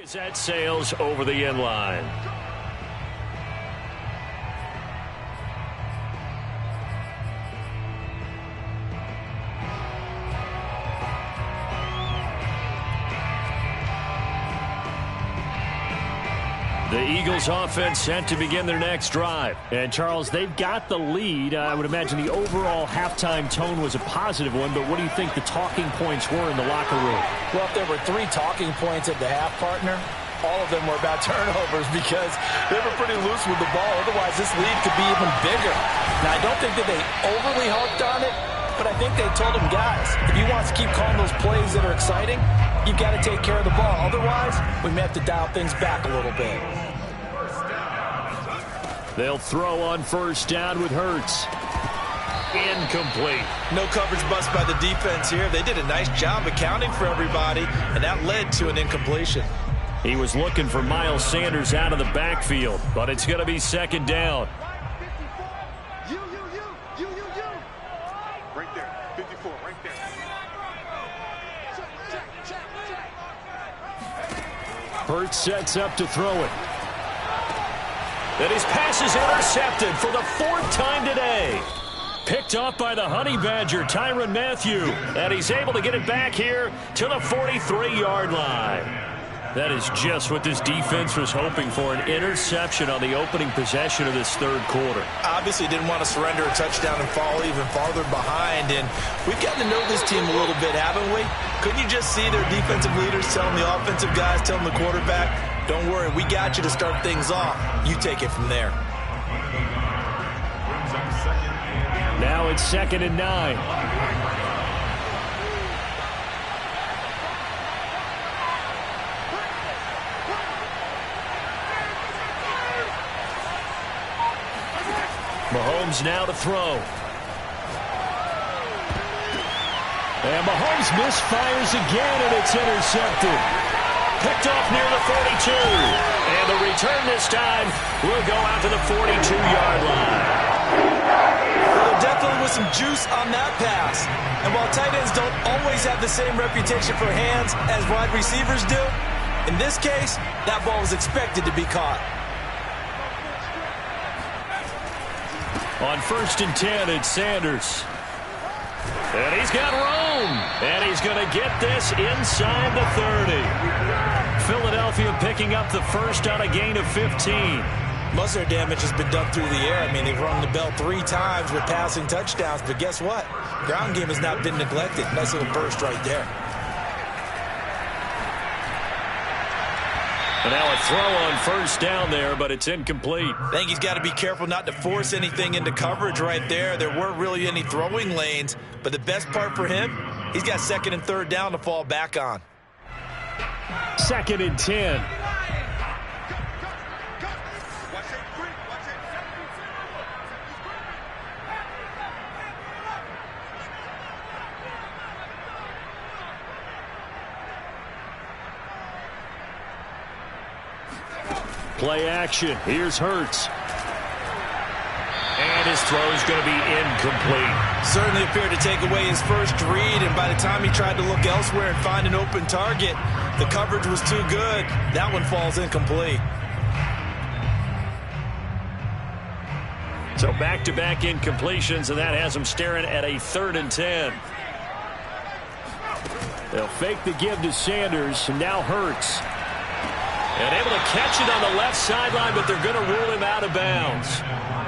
As that sails over the end line. The Eagles offense set to begin their next drive. And Charles, they've got the lead. I would imagine the overall halftime tone was a positive one, but what do you think the talking points were in the locker room? Well, if there were 3 talking points at the half, partner, all of them were about turnovers because they were pretty loose with the ball. Otherwise, this lead could be even bigger. Now, I don't think that they overly harped on it, but I think they told them, guys, if you want to keep calling those plays that are exciting, you've got to take care of the ball. Otherwise, we may have to dial things back a little bit. They'll throw on first down with Hurts. Incomplete. No coverage bust by the defense here. They did a nice job accounting for everybody, and that led to an incompletion. He was looking for Miles Sanders out of the backfield, but it's going to be second down. You. Right there, 54, right there. Check. Hurts sets up to throw it. And his pass is intercepted for the 4th time today. Picked off by the Honey Badger, Tyrann Mathieu. And he's able to get it back here to the 43-yard line. That is just what this defense was hoping for, an interception on the opening possession of this third quarter. Obviously didn't want to surrender a touchdown and fall even farther behind. And we've gotten to know this team a little bit, haven't we? Couldn't you just see their defensive leaders telling the offensive guys, telling the quarterback, don't worry, we got you to start things off. You take it from there. Now it's 2nd and 9. Mahomes now to throw. And Mahomes misfires again, and it's intercepted. Picked off near the 42. And the return this time will go out to the 42-yard line. Well, there definitely was some juice on that pass. And while tight ends don't always have the same reputation for hands as wide receivers do, in this case, that ball was expected to be caught. On 1st and 10, it's Sanders. And he's got room. And he's going to get this inside the 30. Philadelphia picking up the first on a gain of 15. Most of their damage has been done through the air. I mean, they've rung the bell 3 times with passing touchdowns. But guess what? Ground game has not been neglected. Nice little burst right there. And now a throw on first down there, but it's incomplete. I think he's got to be careful not to force anything into coverage right there. There weren't really any throwing lanes. But the best part for him, he's got 2nd and 3rd down to fall back on. 2nd and 10. Play action. Here's Hurts. And his throw is going to be incomplete. Certainly appeared to take away his first read, and by the time he tried to look elsewhere and find an open target, the coverage was too good. That one falls incomplete. So back-to-back incompletions, and that has him staring at a 3rd and 10. They'll fake the give to Sanders, and now Hurts. And able to catch it on the left sideline, but they're going to rule him out of bounds.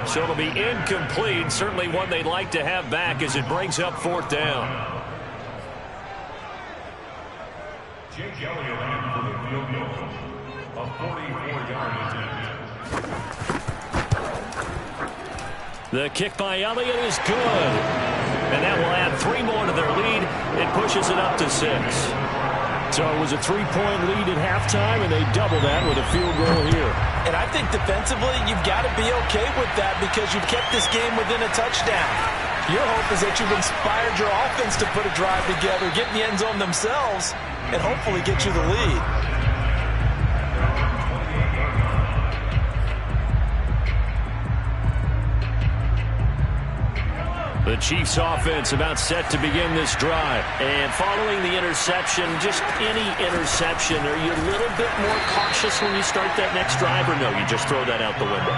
So it'll be incomplete. Certainly one they'd like to have back as it brings up 4th down. Jake Elliott ran for the field goal. A 44-yard attempt. The kick by Elliott is good. And that will add 3 more to their lead. It pushes it up to 6. So it was a 3-point lead at halftime, and they double that with a field goal here. And I think defensively, you've got to be okay with that because you've kept this game within a touchdown. Your hope is that you've inspired your offense to put a drive together, get in the end zone themselves, and hopefully get you the lead. The Chiefs offense about set to begin this drive. And following the interception, just any interception, are you a little bit more cautious when you start that next drive, or no, you just throw that out the window?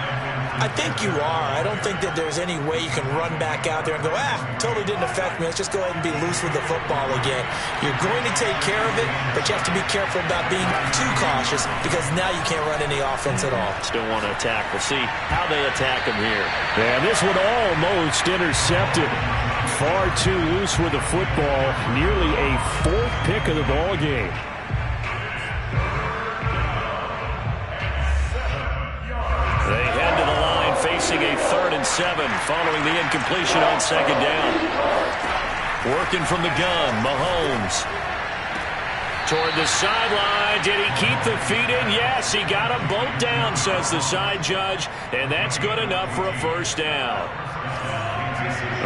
I think you are. I don't think that there's any way you can run back out there and go, totally didn't affect me. Let's just go ahead and be loose with the football again. You're going to take care of it, but you have to be careful about being too cautious because now you can't run any offense at all. Still want to attack. We'll see how they attack him here. And this one almost intercepted. Far too loose with the football. Nearly a fourth pick of the ball game. They head to the line facing a 3rd and 7 following the incompletion on 2nd down. Working from the gun, Mahomes. Toward the sideline. Did he keep the feet in? Yes, he got them both down, says the side judge. And that's good enough for a 1st down.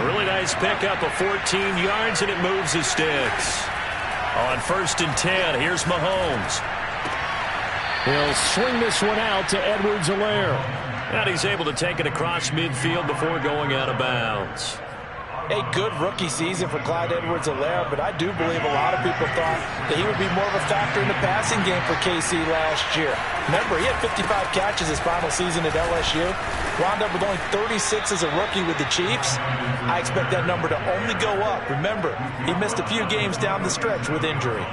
A really nice pickup of 14 yards, and it moves the sticks. On 1st and 10, here's Mahomes. He'll swing this one out to Edwards-Helaire. And he's able to take it across midfield before going out of bounds. A good rookie season for Clyde Edwards-Helaire, but I do believe a lot of people thought that he would be more of a factor in the passing game for KC last year. Remember, he had 55 catches his final season at LSU. Wound up with only 36 as a rookie with the Chiefs. I expect that number to only go up. Remember, he missed a few games down the stretch with injury.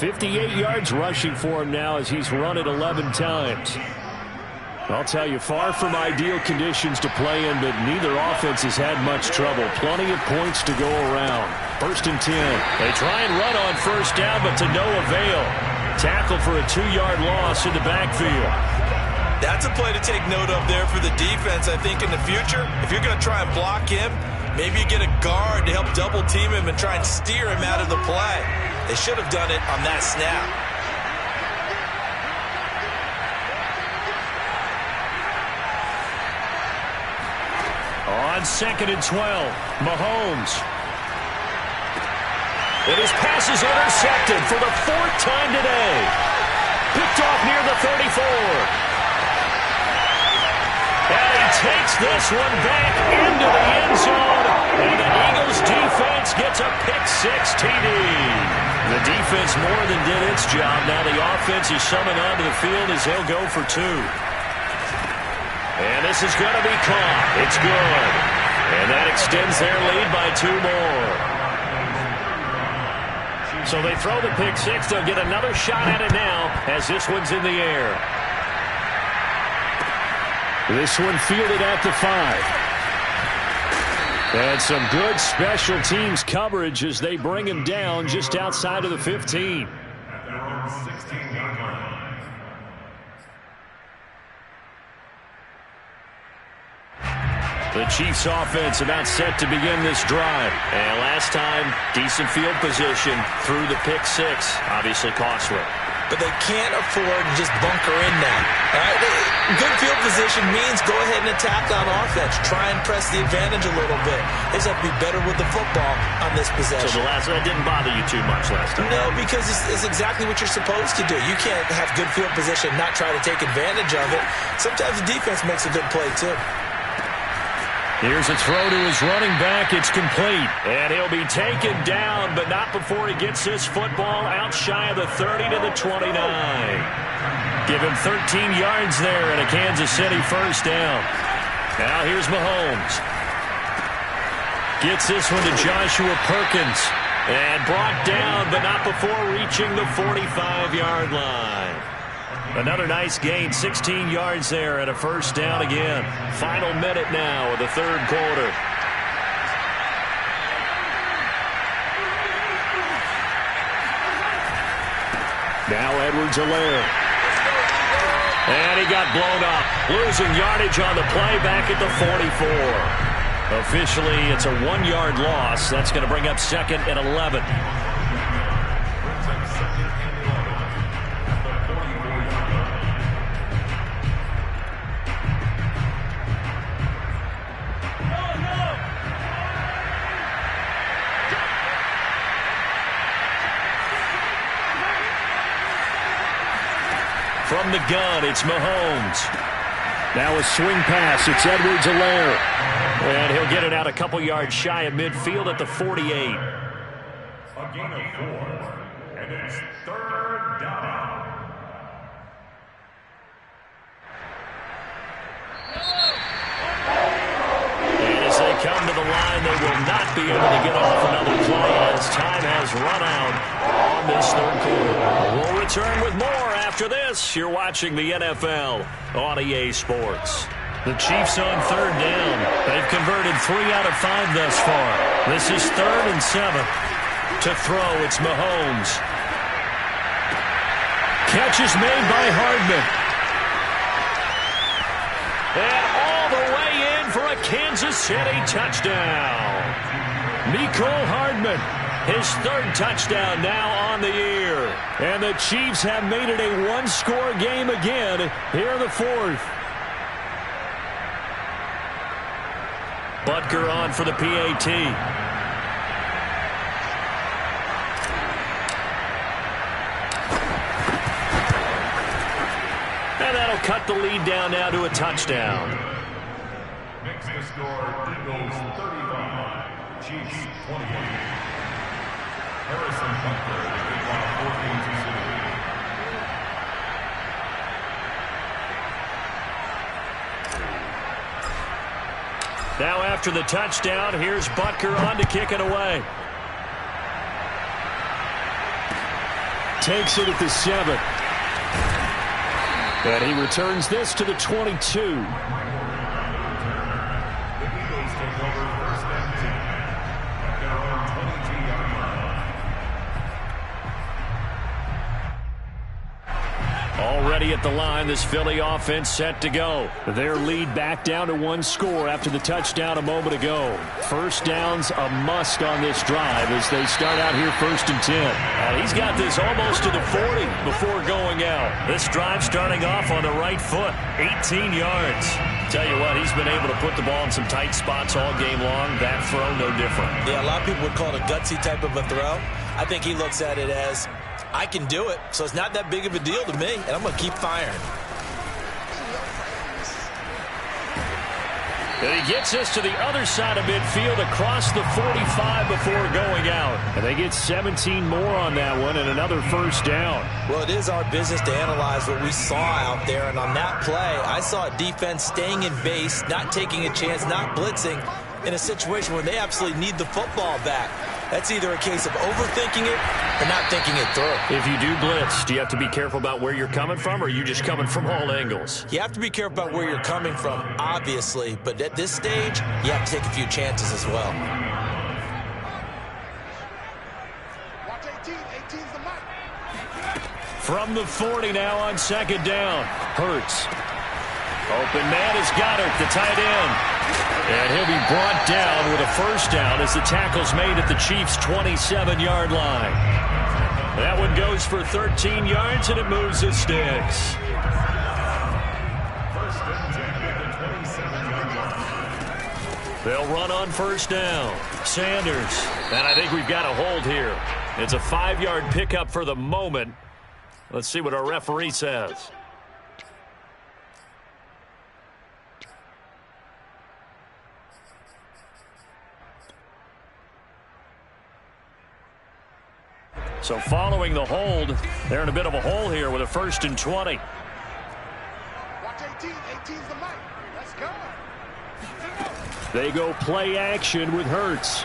58 yards rushing for him now as he's run it 11 times. I'll tell you, far from ideal conditions to play in, but neither offense has had much trouble. Plenty of points to go around. 1st and 10. They try and run on 1st down, but to no avail. Tackle for a 2-yard loss in the backfield. That's a play to take note of there for the defense. I think in the future, if you're going to try and block him, maybe you get a guard to help double team him and try and steer him out of the play. They should have done it on that snap. On 2nd and 12, Mahomes. And his pass is intercepted for the 4th time today. Picked off near the 34. And he takes this one back into the end zone. And the Eagles defense gets a pick-6 TD. The defense more than did its job. Now the offense is summing onto the field as he'll go for 2. And this is going to be caught. It's good. And that extends their lead by 2 more. So they throw the pick-6. They'll get another shot at it now as this one's in the air. This one fielded at the 5. And some good special teams coverage as they bring him down just outside of the 15. The Chiefs offense about set to begin this drive. And last time, decent field position through the pick-6. Obviously costly. But they can't afford to just bunker in now. All right? Good field position means go ahead and attack on offense. Try and press the advantage a little bit. They just have to be better with the football on this possession. So that didn't bother you too much last time? No, because it's exactly what you're supposed to do. You can't have good field position and not try to take advantage of it. Sometimes the defense makes a good play, too. Here's a throw to his running back. It's complete. And he'll be taken down, but not before he gets this football out shy of the 30 to the 29. Give him 13 yards there and a Kansas City 1st down. Now here's Mahomes. Gets this one to Joshua Perkins. And brought down, but not before reaching the 45-yard line. Another nice gain, 16 yards there and a 1st down again. Final minute now of the 3rd quarter. Now Edwards-Helaire. And he got blown up. Losing yardage on the play back at the 44. Officially, it's a 1-yard loss. That's going to bring up 2nd and 11. From the gun, it's Mahomes. Now a swing pass. It's Edwards-Helaire. And he'll get it out a couple yards shy of midfield at the 48. A gain of 4, and it's 3rd down. And as they come to the line, they will not be able to get off another play as time has run out on this 3rd quarter. We'll return with more after this. You're watching the NFL on EA Sports. The Chiefs on 3rd down. They've converted 3 out of 5 thus far. This is 3rd and 7. To throw, it's Mahomes. Catch is made by Hardman. And all the way in for a Kansas City touchdown. Mecole Hardman, his 3rd touchdown now on the year. And the Chiefs have made it a one-score game again here in the 4th. Butker on for the PAT. And that'll cut the lead down now to a touchdown. Makes the score Eagles 35, Chiefs 28. Harrison Butker with the ball 14 to 0. Now after the touchdown, here's Butker on to kick it away. Takes it at the 7. And he returns this to the 22. The Eagles take over 1st and 10 at their own 22-yard line. Already at the line, this Philly offense set to go. Their lead back down to 1 score after the touchdown a moment ago. 1st down's a must on this drive as they start out here 1st and 10. And he's got this almost to the 40 before going out. This drive starting off on the right foot, 18 yards. Tell you what, he's been able to put the ball in some tight spots all game long. That throw, no different. Yeah, a lot of people would call it a gutsy type of a throw. I think he looks at it as, I can do it, so it's not that big of a deal to me, and I'm going to keep firing. And he gets us to the other side of midfield across the 45 before going out. And they get 17 more on that one and another 1st down. Well, it is our business to analyze what we saw out there, and on that play, I saw a defense staying in base, not taking a chance, not blitzing, in a situation where they absolutely need the football back. That's either a case of overthinking it or not thinking it through. If you do blitz, do you have to be careful about where you're coming from, or are you just coming from all angles? You have to be careful about where you're coming from, obviously, but at this stage, you have to take a few chances as well. Watch 18. 18's the mark. From the 40 now on 2nd down. Hurts. Open man is Goddard, the tight end. And he'll be brought down with a 1st down as the tackle's made at the Chiefs' 27-yard line. That one goes for 13 yards, and it moves the sticks. 1st and 10 at the 27-yard line. They'll run on 1st down. Sanders. And I think we've got a hold here. It's a 5-yard pickup for the moment. Let's see what our referee says. So following the hold, they're in a bit of a hole here with a 1st and 20. Watch 18. 18's the mark. Let's go. They go play action with Hurts.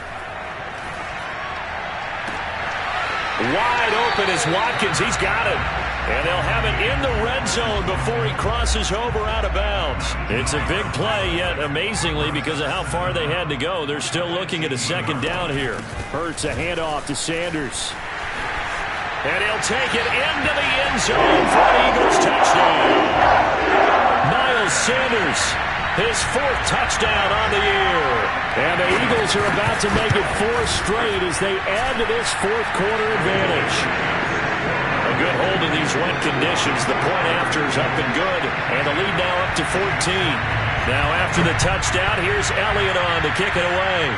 Wide open is Watkins. He's got it. And they'll have it in the red zone before he crosses over out of bounds. It's a big play, yet amazingly, because of how far they had to go, they're still looking at a 2nd down here. Hurts a handoff to Sanders. And he'll take it into the end zone for an Eagles touchdown. Miles Sanders, his 4th touchdown on the year. And the Eagles are about to make it 4 straight as they add to this 4th quarter advantage. A good hold in these wet conditions. The point after is up and good. And the lead now up to 14. Now after the touchdown, here's Elliott on to kick it away.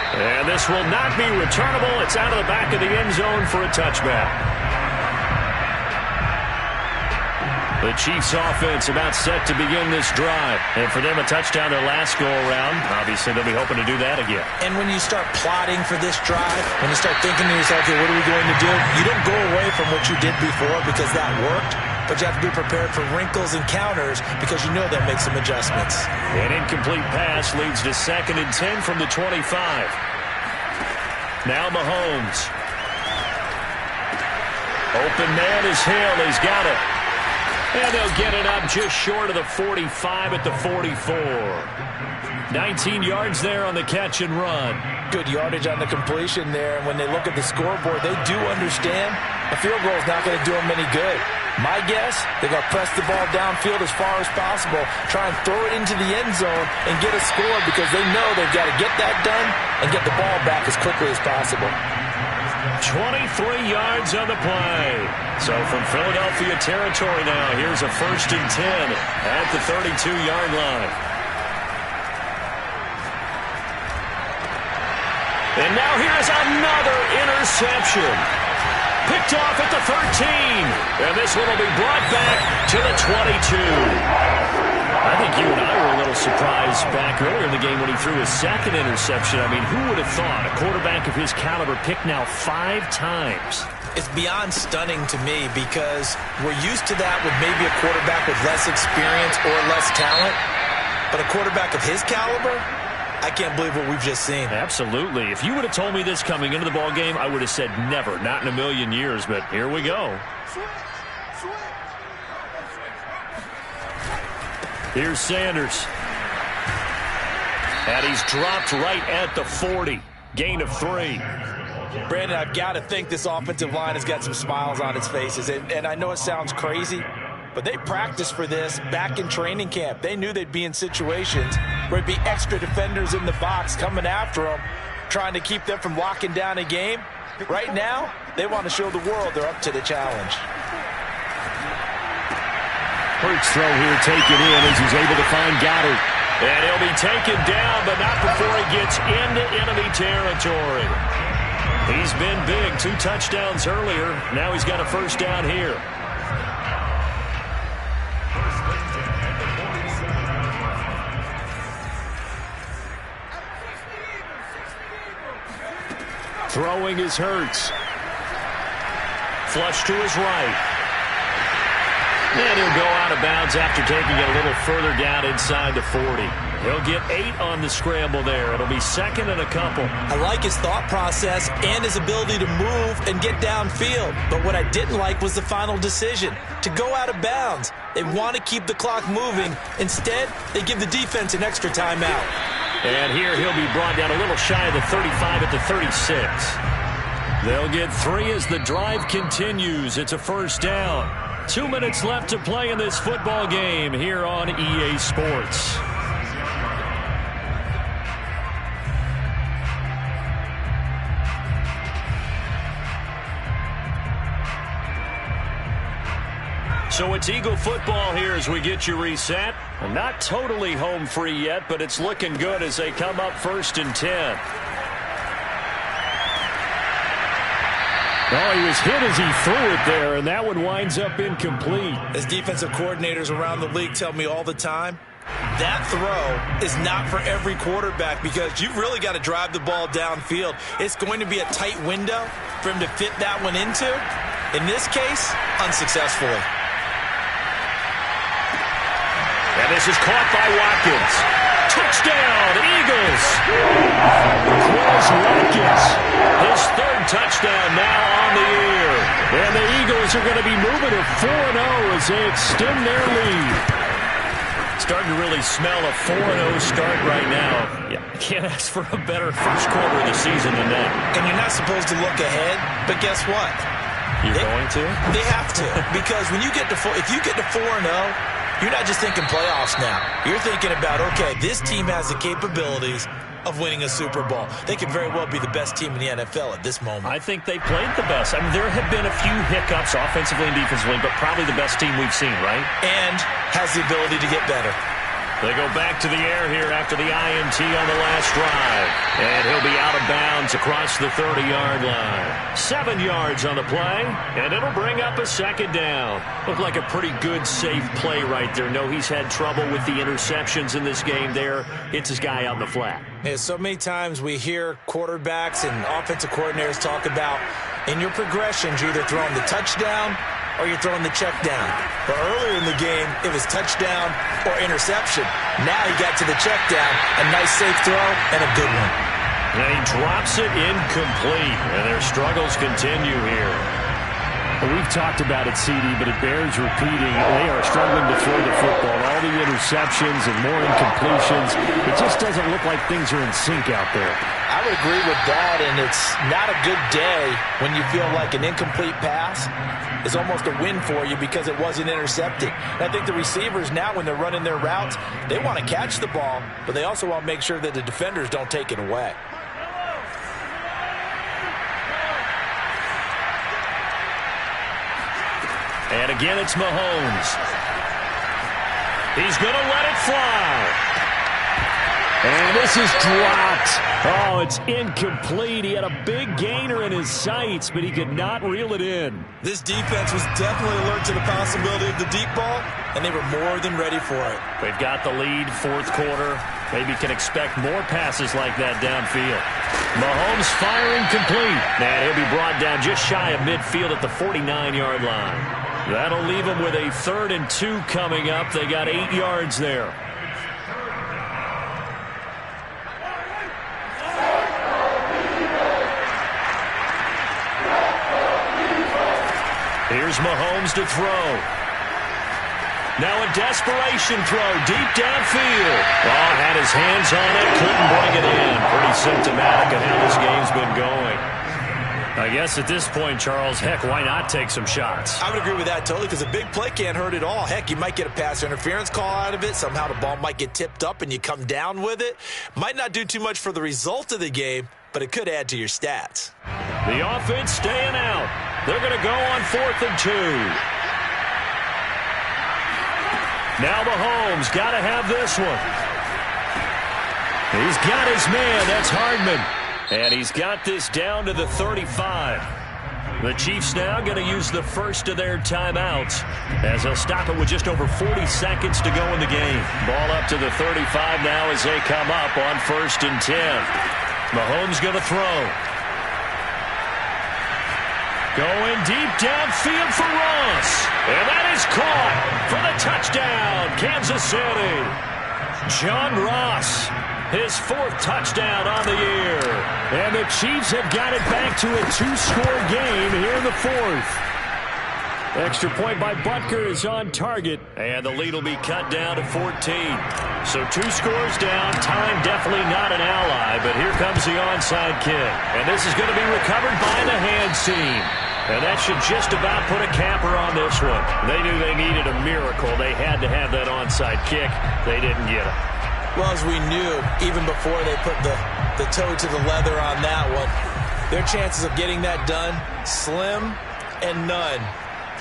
And this will not be returnable. It's out of the back of the end zone for a touchback. The Chiefs offense about set to begin this drive. And for them, a touchdown their last go-around. Obviously, they'll be hoping to do that again. And when you start plotting for this drive, when you start thinking to yourself, okay, what are we going to do? You don't go away from what you did before because that worked. But you have to be prepared for wrinkles and counters because you know they'll make some adjustments. An incomplete pass leads to 2nd and 10 from the 25. Now Mahomes. Open man is Hill. He's got it. And they'll get it up just short of the 45 at the 44. 19 yards there on the catch and run. Good yardage on the completion there. And when they look at the scoreboard, they do understand a field goal is not going to do them any good. My guess, they're going to press the ball downfield as far as possible, try and throw it into the end zone and get a score because they know they've got to get that done and get the ball back as quickly as possible. 23 yards on the play. So from Philadelphia territory now, here's a 1st and 10 at the 32-yard line. And now here's another interception. Picked off at the 13. And this one will be brought back to the 22. I think you and I were a little surprised back earlier in the game when he threw his 2nd interception. I mean, who would have thought a quarterback of his caliber picked now 5 times? It's beyond stunning to me because we're used to that with maybe a quarterback with less experience or less talent. But a quarterback of his caliber, I can't believe what we've just seen. Absolutely. If you would have told me this coming into the ball game, I would have said never, not in a million years. But here we go. Here's Sanders. And he's dropped right at the 40. Gain of 3. Brandon, I've got to think this offensive line has got some smiles on its faces. And I know it sounds crazy, but they practiced for this back in training camp. They knew they'd be in situations where it'd be extra defenders in the box coming after them, trying to keep them from locking down a game. Right now, they want to show the world they're up to the challenge. Hurts throw here taken in as he's able to find Goddard. And he'll be taken down, but not before he gets into enemy territory. He's been big. 2 touchdowns earlier. Now he's got a 1st down here. Throwing is Hurts. Flush to his right. And he'll go out of bounds after taking it a little further down inside the 40. He'll get 8 on the scramble there. It'll be 2nd and a couple. I like his thought process and his ability to move and get downfield. But what I didn't like was the final decision, to go out of bounds. They want to keep the clock moving. Instead, they give the defense an extra timeout. And here he'll be brought down a little shy of the 35 at the 36. They'll get 3 as the drive continues. It's a 1st down. 2 minutes left to play in this football game here on EA Sports. So it's Eagle football here as we get you reset. Not totally home free yet, but it's looking good as they come up 1st and 10. Oh, he was hit as he threw it there, and that one winds up incomplete. As defensive coordinators around the league tell me all the time, that throw is not for every quarterback because you've really got to drive the ball downfield. It's going to be a tight window for him to fit that one into. In this case, unsuccessfully. And this is caught by Watkins. Touchdown, Eagles! Quez Watkins, his 3rd touchdown now on the year. And the Eagles are going to be moving to 4-0 as they extend their lead. Starting to really smell a 4-0 start right now. Yeah, can't ask for a better first quarter of the season than that. And you're not supposed to look ahead, but guess what? You're going to? They have to, because when you get to if you get to 4-0, you're not just thinking playoffs now. You're thinking about, okay, this team has the capabilities of winning a Super Bowl. They could very well be the best team in the NFL at this moment. I think they played the best. I mean, there have been a few hiccups offensively and defensively, but probably the best team we've seen, right? And has the ability to get better. They go back to the air here after the INT on the last drive. And he'll be out of bounds across the 30-yard line. 7 yards on the play, and it'll bring up a second down. Looked like a pretty good, safe play right there. No, he's had trouble with the interceptions in this game there. Hits his guy out in the flat. Yeah, so many times we hear quarterbacks and offensive coordinators talk about in your progressions, you're either throwing the touchdown or you're throwing the check down. But earlier in the game, it was touchdown or interception. Now he got to the check down, a nice safe throw, and a good one. And he drops it incomplete, and their struggles continue here. Well, we've talked about it, CD, but it bears repeating. They are struggling to throw the football. All the interceptions and more incompletions. It just doesn't look like things are in sync out there. I would agree with that, and it's not a good day when you feel like an incomplete pass is almost a win for you because it wasn't intercepted. And I think the receivers now, when they're running their routes, they want to catch the ball, but they also want to make sure that the defenders don't take it away. And again, it's Mahomes. He's going to let it fly. And this is dropped. Oh, it's incomplete. He had a big gainer in his sights, but he could not reel it in. This defense was definitely alert to the possibility of the deep ball, and they were more than ready for it. They've got the lead, fourth quarter. Maybe can expect more passes like that downfield. Mahomes firing complete. And he'll be brought down just shy of midfield at the 49-yard line. That'll leave them with a 3rd and 2 coming up. They got 8 yards there. Here's Mahomes to throw. Now a desperation throw deep downfield. Oh, had his hands on it, couldn't bring it in. Pretty symptomatic of how this game's been going. I guess at this point, Charles, heck, why not take some shots? I would agree with that totally because a big play can't hurt at all. Heck, you might get a pass interference call out of it. Somehow the ball might get tipped up and you come down with it. Might not do too much for the result of the game, but it could add to your stats. The offense staying out. They're going to go on 4th and 2. Now Mahomes got to have this one. He's got his man. That's Hardman. And he's got this down to the 35. The Chiefs now going to use the first of their timeouts as they'll stop it with just over 40 seconds to go in the game. Ball up to the 35 now as they come up on 1st and 10. Mahomes going to throw. Going deep downfield for Ross. And that is caught for the touchdown, Kansas City. John Ross, his 4th touchdown on the year. And the Chiefs have got it back to a 2-score game here in the 4th. Extra point by Butker is on target. And the lead will be cut down to 14. So 2 scores down. Time definitely not an ally, but here comes the onside kick. And this is going to be recovered by the hands team. And that should just about put a capper on this one. They knew they needed a miracle. They had to have that onside kick. They didn't get it. Well, as we knew, even before they put the toe to the leather on that one, their chances of getting that done, slim and none.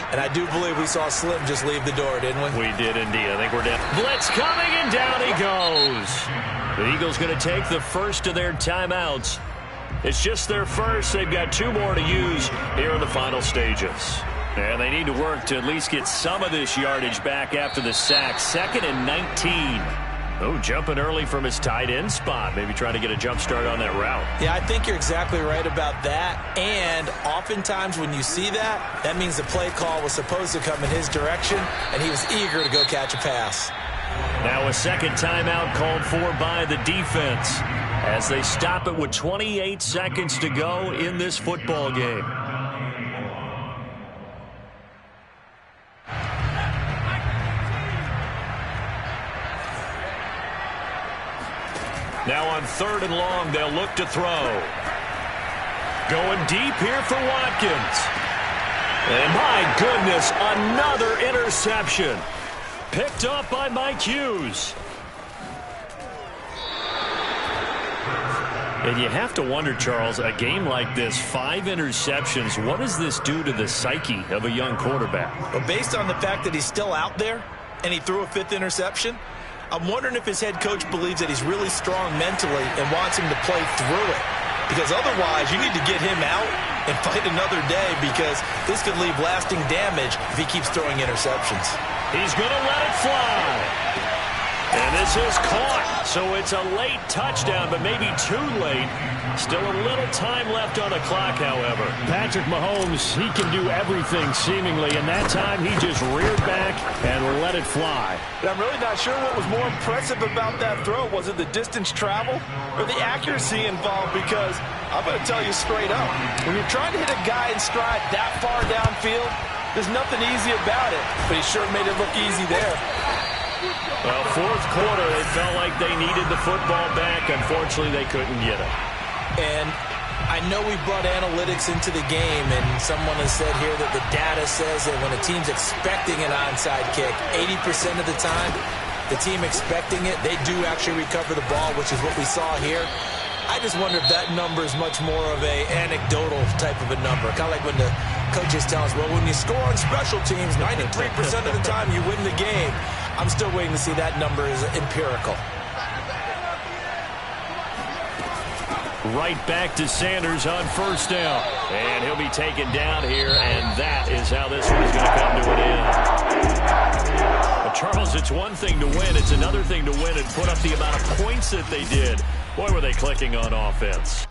And I do believe we saw Slim just leave the door, didn't we? We did indeed. I think we're down. Blitz coming, and down he goes. The Eagles going to take the first of their timeouts. It's just their first. They've got 2 more to use here in the final stages. And they need to work to at least get some of this yardage back after the sack. 2nd and 19. Oh, jumping early from his tight end spot. Maybe trying to get a jump start on that route. Yeah, I think you're exactly right about that. And oftentimes when you see that, that means the play call was supposed to come in his direction, and he was eager to go catch a pass. Now a second timeout called for by the defense as they stop it with 28 seconds to go in this football game. Now on 3rd and long, they'll look to throw. Going deep here for Watkins. And my goodness, another interception. Picked up by Mike Hughes. And you have to wonder, Charles, a game like this, 5 interceptions, what does this do to the psyche of a young quarterback? Well, based on the fact that he's still out there and he threw a 5th interception, I'm wondering if his head coach believes that he's really strong mentally and wants him to play through it. Because otherwise, you need to get him out and fight another day, because this could leave lasting damage if he keeps throwing interceptions. He's going to let it fly. And this is caught. So it's a late touchdown, but maybe too late. Still a little time left on the clock, however. Patrick Mahomes, he can do everything seemingly, and that time he just reared back and let it fly. But I'm really not sure what was more impressive about that throw. Was it the distance travel or the accuracy involved? Because I'm going to tell you straight up, when you're trying to hit a guy in stride that far downfield, there's nothing easy about it. But he sure made it look easy there. Well, fourth quarter, they felt like they needed the football back. Unfortunately, they couldn't get it. And I know we brought analytics into the game, and someone has said here that the data says that when a team's expecting an onside kick, 80% of the time, the team expecting it, they do actually recover the ball, which is what we saw here. I just wonder if that number is much more of a anecdotal type of a number. Kind of like when the coaches tell us, well, when you score on special teams, 93% of the time you win the game. I'm still waiting to see that number is empirical. Right back to Sanders on first down. And he'll be taken down here, and that is how this one is going to come to an end. But Charles, it's one thing to win. It's another thing to win and put up the amount of points that they did. Boy, were they clicking on offense.